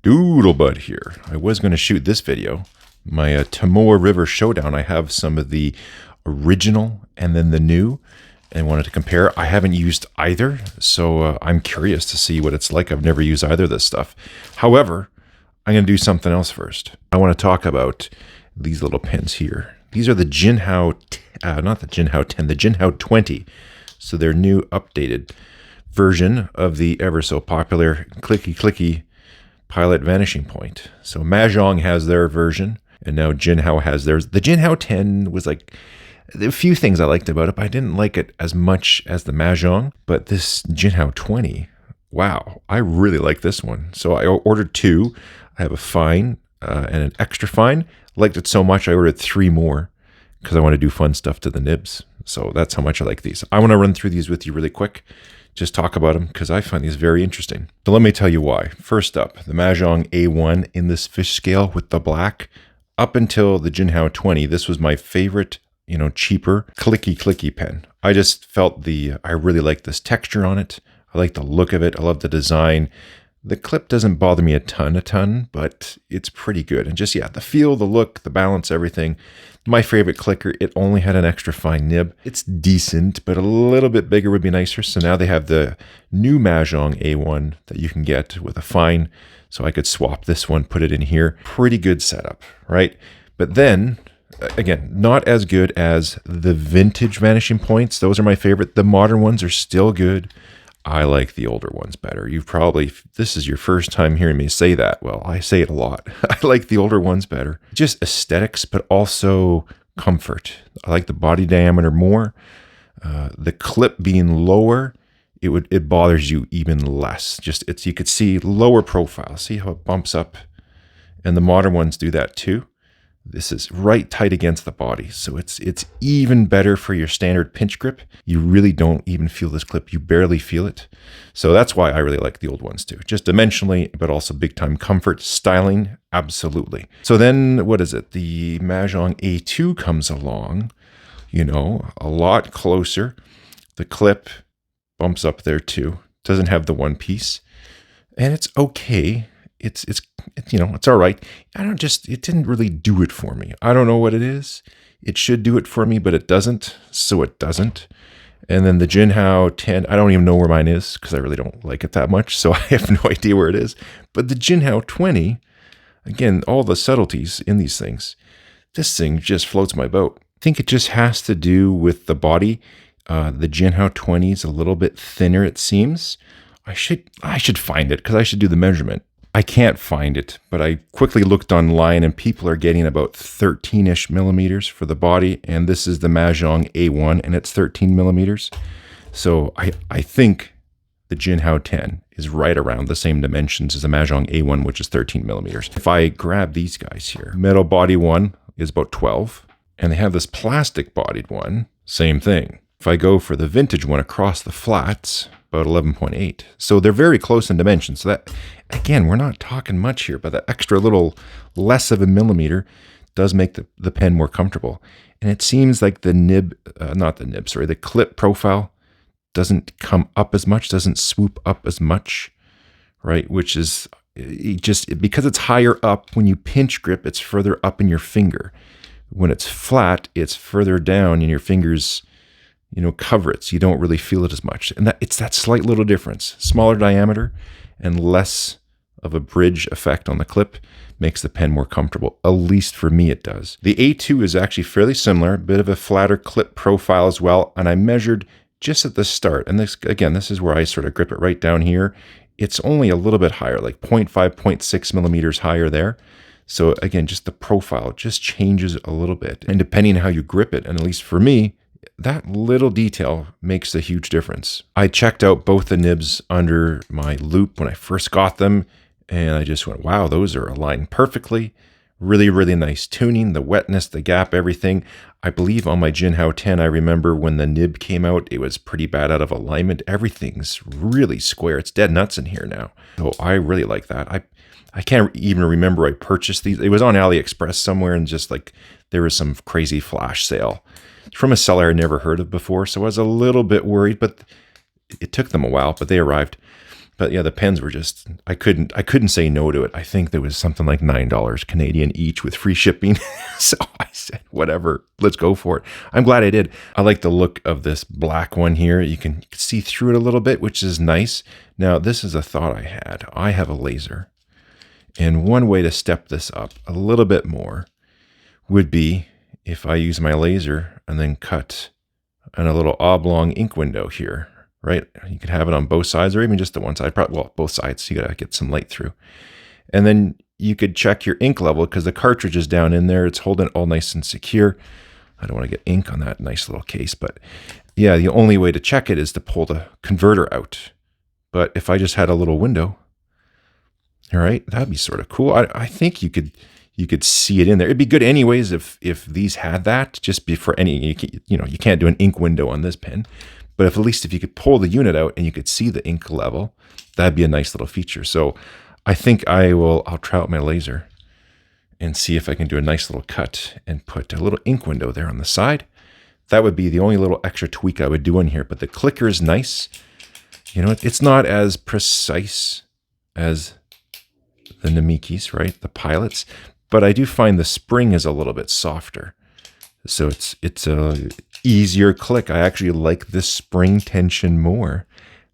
Doodlebud here. I was going to shoot this video. My Tamoa River Showdown, I have some of the original and then the new, and wanted to compare. I haven't used either, so I'm curious to see what it's like. I've never used either of this stuff. However, I'm going to do something else first. I want to talk about these little pens here. These are the Jinhao, not the Jinhao 10, the Jinhao 20. So their new updated version of the ever so popular clicky Pilot Vanishing Point. So Mahjong has their version, and now Jinhao has theirs. The Jinhao 10 was like, a few things I liked about it, but I didn't like it as much as the Mahjong. But this Jinhao 20, wow, I really like this one. So I ordered two. I have a fine and an extra fine. Liked it so much I ordered 3 more because I want to do fun stuff to the nibs. So that's how much I like these. I want to run through these with you really quick. Just talk about them because I find these very interesting. So let me tell you why. First up, the Mahjong A1 in this fish scale with the black. Up until the Jinhao 20, this was my favorite, cheaper clicky pen. I just felt I really like this texture on it. I like the look of it. I love the design. The clip doesn't bother me a ton, but it's pretty good. And just, the feel, the look, the balance, everything. My favorite clicker, it only had an extra fine nib. It's decent, but a little bit bigger would be nicer. So now they have the new Mahjong A1 that you can get with a fine. So I could swap this one, put it in here. Pretty good setup, right? But then, again, not as good as the vintage Vanishing Points. Those are my favorite. The modern ones are still good. I like the older ones better. This is your first time hearing me say that. Well, I say it a lot. I like the older ones better. Just aesthetics, but also comfort. I like the body diameter more. The clip being lower, it bothers you even less. You could see lower profile. See how it bumps up? And the modern ones do that too. This is right tight against the body. So it's even better for your standard pinch grip. You really don't even feel this clip. You barely feel it. So that's why I really like the old ones too. Just dimensionally, but also big time comfort, styling, absolutely. So then what is it? The Mahjong A2 comes along, a lot closer. The clip bumps up there too. Doesn't have the one piece. And it's okay. It's all right. It didn't really do it for me. I don't know what it is. It should do it for me, but it doesn't. So it doesn't. And then the Jinhao 10, I don't even know where mine is because I really don't like it that much. So I have no idea where it is. But the Jinhao 20, again, all the subtleties in these things, this thing just floats my boat. I think it just has to do with the body. The Jinhao 20 is a little bit thinner, it seems. I should find it because I should do the measurement. I can't find it, but I quickly looked online and people are getting about 13-ish millimeters for the body. And this is the Mahjong A1 and it's 13 millimeters. So I think the Jinhao 10 is right around the same dimensions as the Mahjong A1, which is 13 millimeters. If I grab these guys here, metal body one is about 12 and they have this plastic bodied one, same thing. If I go for the vintage one across the flats, about 11.8. So they're very close in dimensions. So that, again, we're not talking much here, but that extra little less of a millimeter does make the pen more comfortable. And it seems like the clip profile doesn't come up as much, doesn't swoop up as much, right? Which is because it's higher up, when you pinch grip, it's further up in your finger. When it's flat, it's further down in your fingers, cover it, so you don't really feel it as much. And it's that slight little difference. Smaller diameter and less of a bridge effect on the clip makes the pen more comfortable. At least for me, it does. The A2 is actually fairly similar, a bit of a flatter clip profile as well. And I measured just at the start. And this is where I sort of grip it right down here. It's only a little bit higher, like 0.5, 0.6 millimeters higher there. So again, just the profile just changes a little bit. And depending on how you grip it, and at least for me, that little detail makes a huge difference. I checked out both the nibs under my loop when I first got them, and I just went, wow, those are aligned perfectly. Really, really nice tuning, the wetness, the gap, everything. I believe on my Jinhao 10, I remember when the nib came out, it was pretty bad out of alignment. Everything's really square. It's dead nuts in here now. So I really like that. I can't even remember I purchased these. It was on AliExpress somewhere, and just like there was some crazy flash sale from a seller I'd never heard of before. So I was a little bit worried, but it took them a while, but they arrived. But yeah, the pens were just, I couldn't say no to it. I think there was something like $9 Canadian each with free shipping. So I said, whatever, let's go for it. I'm glad I did. I like the look of this black one here. You can see through it a little bit, which is nice. Now, this is a thought I had. I have a laser. And one way to step this up a little bit more would be if I use my laser and then cut in a little oblong ink window here. Right? You could have it on both sides or even just the one side. Probably, well, both sides. You got to get some light through. And then you could check your ink level because the cartridge is down in there. It's holding it all nice and secure. I don't want to get ink on that nice little case. But yeah, the only way to check it is to pull the converter out. But if I just had a little window, all right, that'd be sort of cool. I think you could see it in there. It'd be good anyways if these had that. Just be for any, you can't do an ink window on this pen. But at least if you could pull the unit out and you could see the ink level, that'd be a nice little feature. So I think I'll try out my laser and see if I can do a nice little cut and put a little ink window there on the side. That would be the only little extra tweak I would do in here. But the clicker is nice. It's not as precise as the Namikis, right? The Pilots. But I do find the spring is a little bit softer. So it's a easier click. I actually like this spring tension more,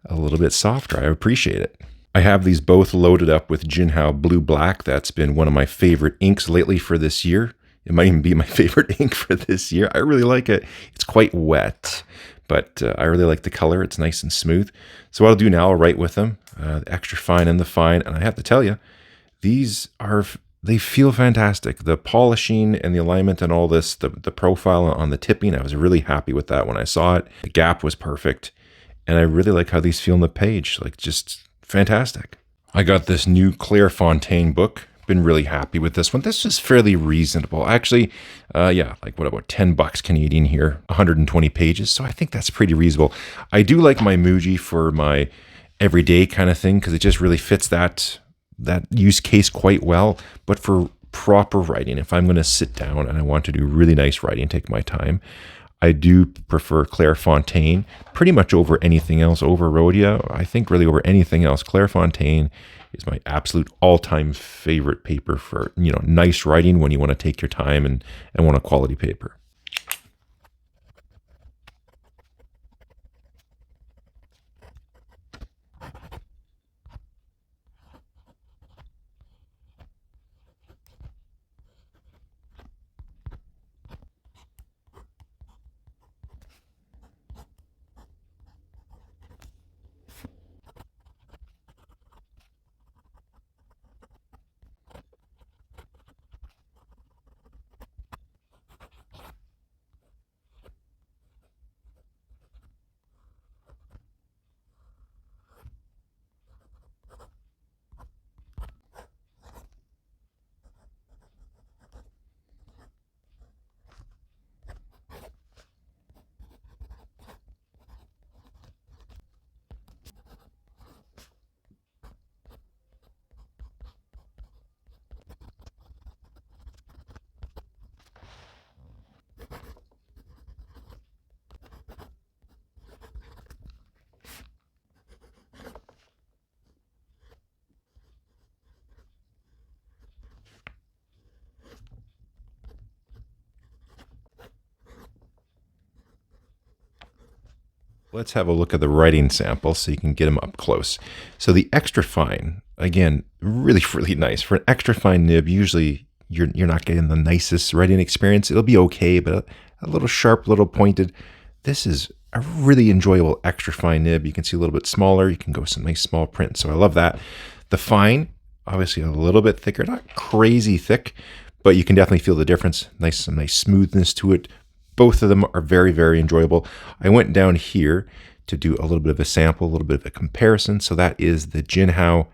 a little bit softer. I appreciate it. I have these both loaded up with Jinhao Blue Black. That's been one of my favorite inks lately for this year. It might even be my favorite ink for this year. I really like it. It's quite wet, but I really like the color. It's nice and smooth. So what I'll do now, I'll write with them, the extra fine and the fine. And I have to tell you, they feel fantastic. The polishing and the alignment and all this, the profile on the tipping, I was really happy with that when I saw it. The gap was perfect. And I really like how these feel on the page. Like, just fantastic. I got this new Clairefontaine book. Been really happy with this one. This is fairly reasonable. Actually, like what about $10 Canadian here, 120 pages. So I think that's pretty reasonable. I do like my Muji for my everyday kind of thing because it just really fits that use case quite well. But for proper writing, if I'm going to sit down and I want to do really nice writing, take my time, I do prefer Clairefontaine pretty much over anything else. Over Rhodia, I think really over anything else. Clairefontaine is my absolute all-time favorite paper for nice writing when you want to take your time and want a quality paper. Let's have a look at the writing sample so you can get them up close. So the extra fine, again, really, really nice. For an extra fine nib, usually you're not getting the nicest writing experience. It'll be okay, but a little sharp, little pointed. This is a really enjoyable extra fine nib. You can see a little bit smaller. You can go some nice small print. So I love that. The fine, obviously a little bit thicker, not crazy thick, but you can definitely feel the difference. Some nice smoothness to it. Both of them are very, very enjoyable. I went down here to do a little bit of a sample, a little bit of a comparison. So that is the Jinhao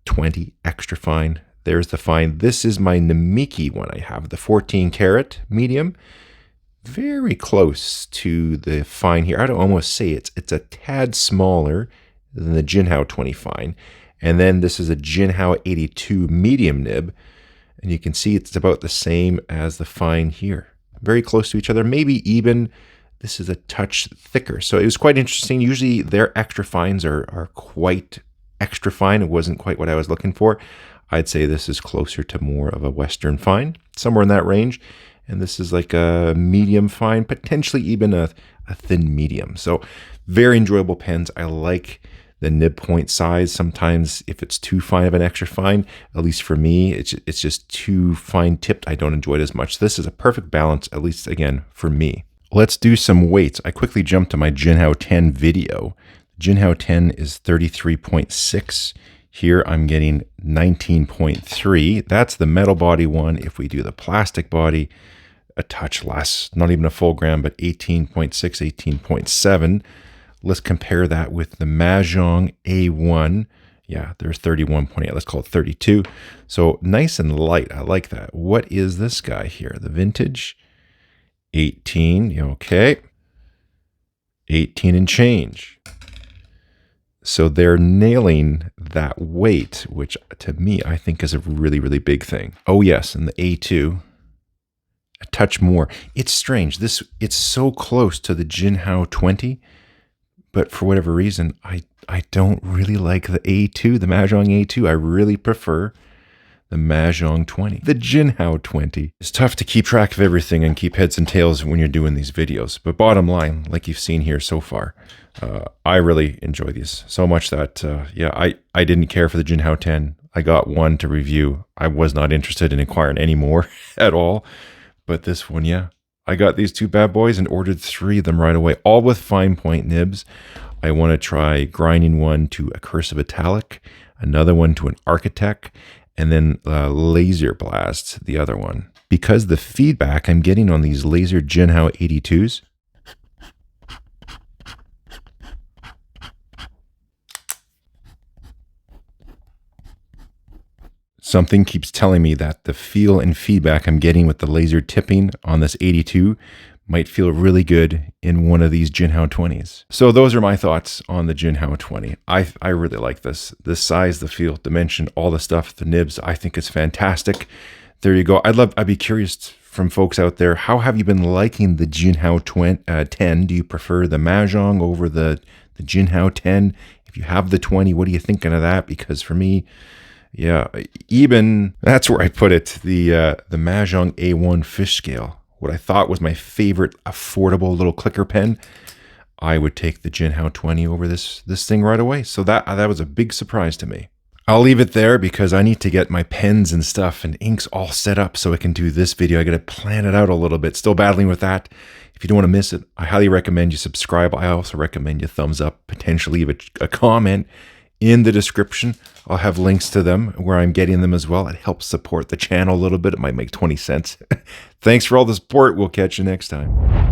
20 extra fine. There's the fine. This is my Namiki one. I have the 14 karat medium. Very close to the fine here. I'd almost say it's a tad smaller than the Jinhao 20 fine. And then this is a Jinhao 82 medium nib. And you can see it's about the same as the fine here. Very close to each other, maybe even. This is a touch thicker. So it was quite interesting. Usually their extra fines are quite extra fine. It wasn't quite what I was looking for. I'd say this is closer to more of a Western fine, somewhere in that range. And this is like a medium fine, potentially even a thin medium. So very enjoyable pens. I like the nib point size. Sometimes if it's too fine of an extra fine, at least for me, it's just too fine tipped. I don't enjoy it as much. This is a perfect balance, at least again, for me. Let's do some weights. I quickly jumped to my Jinhao 10 video. Jinhao 10 is 33.6. Here I'm getting 19.3. That's the metal body one. If we do the plastic body, a touch less, not even a full gram, but 18.6, 18.7. Let's compare that with the Mahjong A1. Yeah, there's 31.8. Let's call it 32. So nice and light. I like that. What is this guy here? The vintage 18. Okay. 18 and change. So they're nailing that weight, which to me, I think is a really, really big thing. Oh yes, and the A2, a touch more. It's strange. It's so close to the Jinhao 20, but for whatever reason, I don't really like the A2, the Mahjong A2. I really prefer the Mahjong 20, the Jinhao 20. It's tough to keep track of everything and keep heads and tails when you're doing these videos. But bottom line, like you've seen here so far, I really enjoy these so much that, yeah, I didn't care for the Jinhao 10. I got one to review. I was not interested in acquiring any more at all. But this one, yeah, I got these two bad boys and ordered 3 of them right away, all with fine point nibs. I want to try grinding one to a cursive italic, another one to an architect, and then laser blast, the other one. Because the feedback I'm getting on these laser Jinhao 82s, something keeps telling me that the feel and feedback I'm getting with the laser tipping on this 82 might feel really good in one of these Jinhao 20s. So those are my thoughts on the Jinhao 20. I really like this. The size, the feel, dimension, all the stuff, the nibs, I think it's fantastic. There you go. I'd be curious from folks out there, how have you been liking the Jinhao 10? Do you prefer the Mahjong over the Jinhao 10? If you have the 20, what are you thinking of that? Because for me, yeah, even that's where I put it. The Mahjong A1 fish scale, what I thought was my favorite affordable little clicker pen, I would take the Jinhao 20 over this thing right away. So that was a big surprise to me. I'll leave it there because I need to get my pens and stuff and inks all set up so I can do this video. I got to plan it out a little bit. Still battling with that. If you don't want to miss it, I highly recommend you subscribe. I also recommend you thumbs up, potentially leave a comment in the description. I'll have links to them where I'm getting them as well. It helps support the channel a little bit. It might make 20 cents. Thanks for all the support. We'll catch you next time.